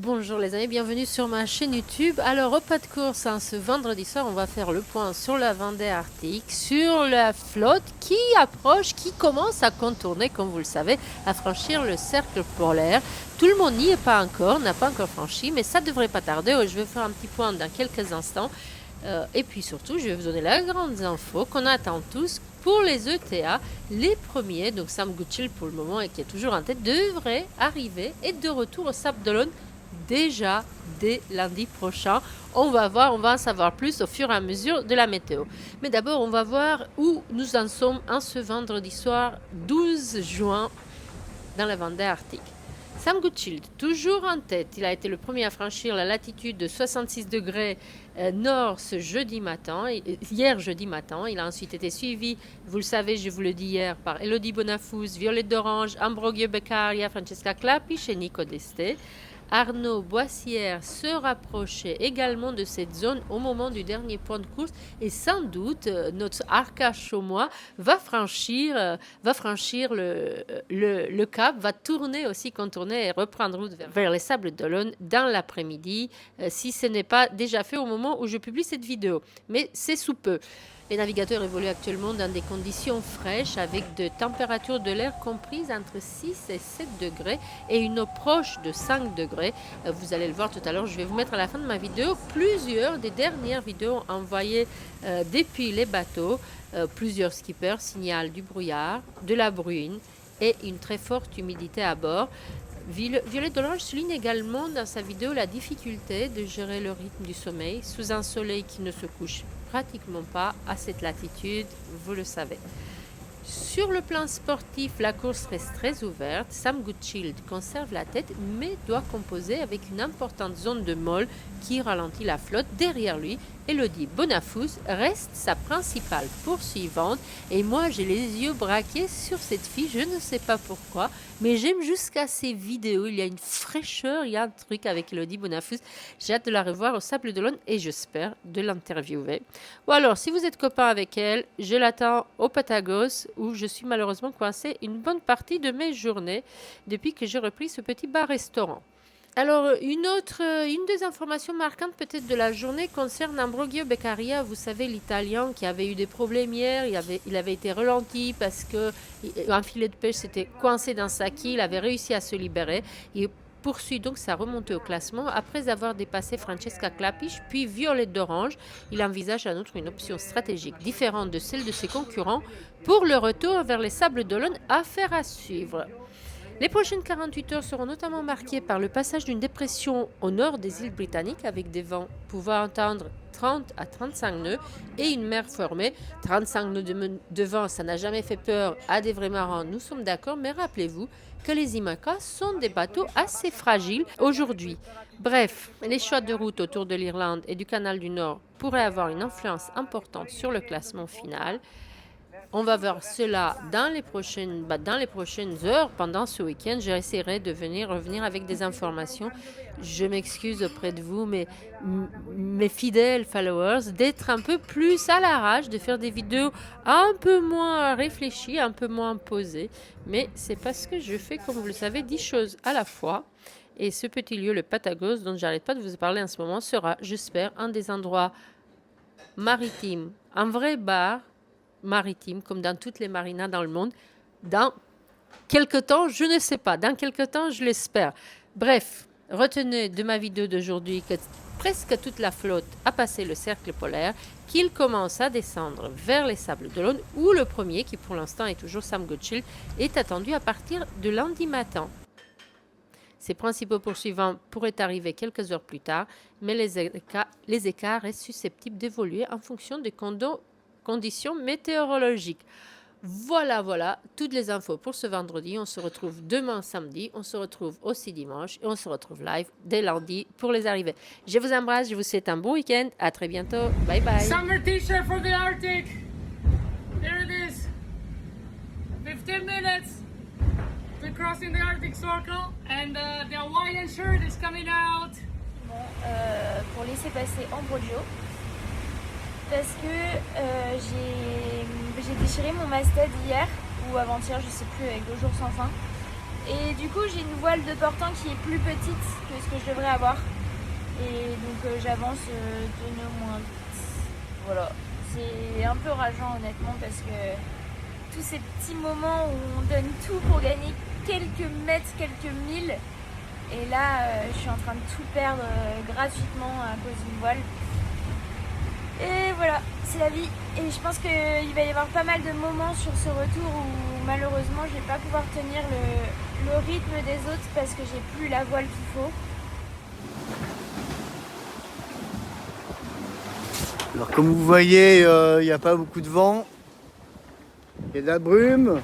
Bonjour les amis, bienvenue sur ma chaîne YouTube. Alors au pas de course, ce vendredi soir, on va faire le point sur la Vendée Arctique, sur la flotte qui approche, qui commence à contourner, comme vous le savez, à franchir le cercle polaire. Tout le monde n'y est pas encore, n'a pas encore franchi, mais ça devrait pas tarder. Je vais faire un petit point dans quelques instants. Et puis surtout, je vais vous donner la grande info qu'on attend tous pour les ETA. Les premiers, donc Sam Gutschil pour le moment et qui est toujours en tête, devrait arriver et de retour au Sable d'Olonne déjà dès lundi prochain. On va voir, on va en savoir plus au fur et à mesure de la météo. Mais d'abord, on va voir où nous en sommes en ce vendredi soir 12 juin dans la Vendée Arctique. Sam Gutschil, toujours en tête, il a été le premier à franchir la latitude de 66 degrés nord ce jeudi matin, hier jeudi matin. Il a ensuite été suivi, vous le savez, je vous le dis hier, par Elodie Bonafous, Violette d'Orange, Ambrogio Beccaria, Francesca Clapiche et Nico Deste. Arnaud Boissière se rapprochait également de cette zone au moment du dernier point de course et sans doute notre Arca Chaumois va franchir le cap, va tourner aussi, contourner et reprendre route vers les Sables d'Olonne dans l'après-midi, si ce n'est pas déjà fait au moment où je publie cette vidéo. Mais c'est sous peu. Les navigateurs évoluent actuellement dans des conditions fraîches avec de températures de l'air comprises entre 6 et 7 degrés et une eau proche de 5 degrés. Vous allez le voir tout à l'heure, je vais vous mettre à la fin de ma vidéo plusieurs des dernières vidéos envoyées depuis les bateaux. Plusieurs skippers signalent du brouillard, de la bruine et une très forte humidité à bord. Violette d'Orange souligne également dans sa vidéo la difficulté de gérer le rythme du sommeil sous un soleil qui ne se couche pratiquement pas à cette latitude, vous le savez. Sur le plan sportif, la course reste très ouverte. Sam Gutschil conserve la tête mais doit composer avec une importante zone de molle qui ralentit la flotte. Derrière lui, Elodie Bonafous reste sa principale poursuivante et moi j'ai les yeux braqués sur cette fille, je ne sais pas pourquoi, mais j'aime jusqu'à ses vidéos, il y a une fraîcheur, il y a un truc avec Elodie Bonafous. J'ai hâte de la revoir au Sable d'Olonne et j'espère de l'interviewer. Ou alors si vous êtes copain avec elle, je l'attends au Patagos où je suis malheureusement coincée une bonne partie de mes journées depuis que j'ai repris ce petit bar-restaurant. Alors, une des informations marquantes peut-être de la journée concerne Ambrogio Beccaria, vous savez, l'Italien qui avait eu des problèmes hier, il avait été ralenti parce qu'un filet de pêche s'était coincé dans sa quille, il avait réussi à se libérer. Il poursuit donc sa remontée au classement après avoir dépassé Francesca Clapiche puis Violette d'Orange. Il envisage en outre une option stratégique différente de celle de ses concurrents pour le retour vers les Sables d'Olonne, affaire à suivre. Les prochaines 48 heures seront notamment marquées par le passage d'une dépression au nord des îles britanniques avec des vents pouvant atteindre 30 à 35 nœuds et une mer formée. 35 nœuds de vent, ça n'a jamais fait peur à des vrais marins, nous sommes d'accord, mais rappelez-vous que les IMACA sont des bateaux assez fragiles aujourd'hui. Bref, les choix de route autour de l'Irlande et du canal du Nord pourraient avoir une influence importante sur le classement final. On va voir cela dans les prochaines heures, pendant ce week-end. J'essaierai de revenir avec des informations. Je m'excuse auprès de vous, mes fidèles followers, d'être un peu plus à l'arrache, de faire des vidéos un peu moins réfléchies, un peu moins posées. Mais c'est parce que je fais, comme vous le savez, 10 choses à la fois. Et ce petit lieu, le Patagos, dont j'arrête pas de vous parler en ce moment, sera, j'espère, un des endroits maritimes, un vrai bar maritime, comme dans toutes les marinas dans le monde, dans quelque temps, je ne sais pas, dans quelque temps, je l'espère. Bref, retenez de ma vidéo d'aujourd'hui que presque toute la flotte a passé le cercle polaire, qu'il commence à descendre vers les Sables d'Olonne, où le premier, qui pour l'instant est toujours Sam Gutschil, est attendu à partir de lundi matin. Ses principaux poursuivants pourraient arriver quelques heures plus tard, mais les écarts restent susceptibles d'évoluer en fonction des conditions météorologiques. Voilà, toutes les infos pour ce vendredi. On se retrouve demain samedi, on se retrouve aussi dimanche et on se retrouve live dès lundi pour les arrivées. Je vous embrasse, je vous souhaite un bon week-end. À très bientôt. Bye bye. Summer t-shirt for the Arctic. There it is. 15 minutes to crossing the Arctic Circle and the Hawaiian shirt is coming out. Bon, pour laisser passer Ambrogio parce que j'ai déchiré mon masthead hier ou avant-hier, je sais plus, avec 2 jours sans fin. Et du coup, j'ai une voile de portant qui est plus petite que ce que je devrais avoir. Et donc j'avance de nœuds moins vite. Voilà. C'est un peu rageant honnêtement parce que tous ces petits moments où on donne tout pour gagner quelques mètres, quelques milles. Et là, je suis en train de tout perdre gratuitement à cause d'une voile. Et voilà, c'est la vie. Et je pense qu'il va y avoir pas mal de moments sur ce retour où malheureusement je vais pas pouvoir tenir le rythme des autres parce que j'ai plus la voile qu'il faut. Alors comme vous voyez, il n'y a pas beaucoup de vent. Il y a de la brume.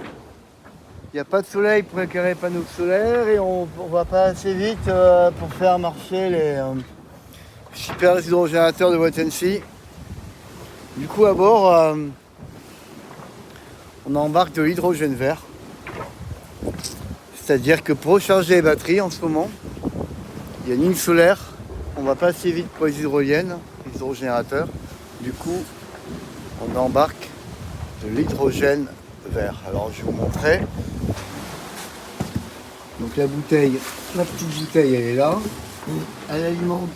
Il n'y a pas de soleil pour éclairer les panneaux solaires et on va pas assez vite pour faire marcher les super hydrogénérateurs de Wattensea. Du coup, à bord, on embarque de l'hydrogène vert. C'est-à-dire que pour recharger les batteries en ce moment, il y a une ligne solaire. On va pas assez vite pour les hydrogènes, les hydrogénérateurs. Du coup, on embarque de l'hydrogène vert. Alors, je vais vous montrer. Donc la bouteille, la petite bouteille, elle est là. Elle alimente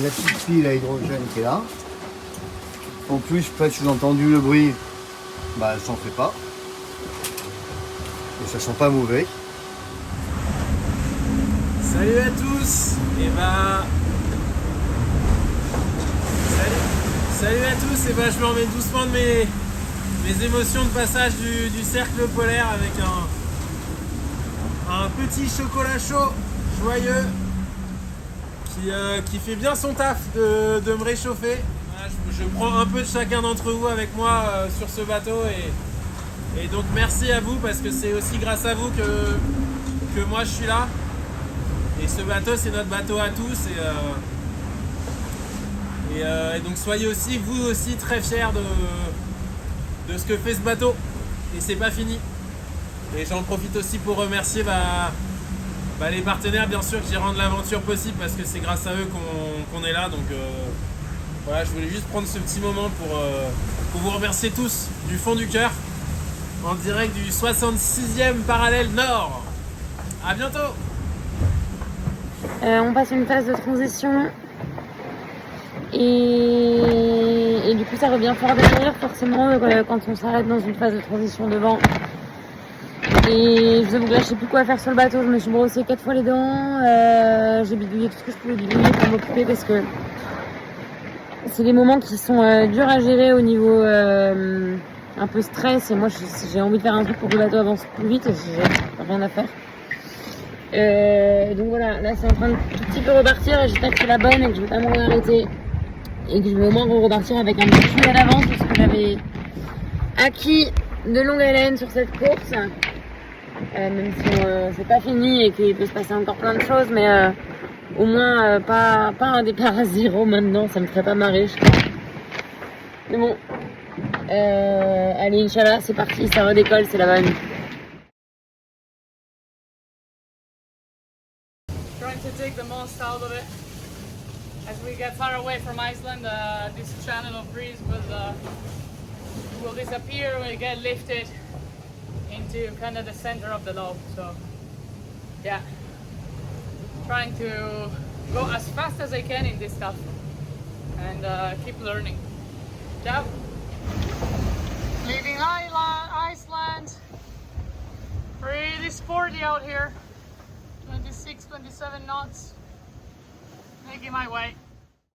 la petite pile à hydrogène qui est là. En plus, je sais pas si vous avez entendu le bruit, bah elle s'en fait pas. Et ça sent pas mauvais. Salut à tous. Et bah salut à tous. Et bah je me remets doucement de mes émotions de passage du cercle polaire avec un petit chocolat chaud joyeux qui fait bien son taf de me réchauffer. Voilà, je prends un peu de chacun d'entre vous avec moi sur ce bateau et donc merci à vous parce que c'est aussi grâce à vous que moi je suis là. Et ce bateau c'est notre bateau à tous et donc soyez aussi vous aussi très fiers de ce que fait ce bateau et c'est pas fini. Et j'en profite aussi pour remercier les partenaires bien sûr qui rendent l'aventure possible parce que c'est grâce à eux qu'on est là. Donc voilà, je voulais juste prendre ce petit moment pour vous remercier tous du fond du cœur en direct du 66e parallèle nord. À bientôt. On passe une phase de transition et du coup ça revient fort derrière forcément quand on s'arrête dans une phase de transition devant. Et je vous avoue que là je sais plus quoi faire sur le bateau, je me suis brossé 4 fois les dents, j'ai bidouillé tout ce que je pouvais bidouiller pour m'occuper parce que c'est des moments qui sont durs à gérer au niveau un peu stress et moi j'ai envie de faire un truc pour que le bateau avance plus vite et j'ai rien à faire. Donc voilà, là c'est en train de tout petit peu repartir et j'espère que c'est la bonne et que je vais pas m'en arrêter et que je vais au moins repartir avec un petit peu d'avance parce que j'avais acquis de longue haleine sur cette course, même si c'est pas fini et qu'il peut se passer encore plein de choses, mais au moins pas un départ à zéro maintenant, ça me ferait pas marrer je crois. Mais bon, allez Inch'Allah, c'est parti, ça redécolle, c'est la bonne. Trying to take the most out of it. As we get far away from Iceland, this channel of breeze will disappear, will get lifted into kind of the center of the lobe. So yeah, trying to go as fast as I can in this stuff and keep learning. Yeah. Leaving Iceland. Pretty sporty out here. 26, 27 knots. Making my way.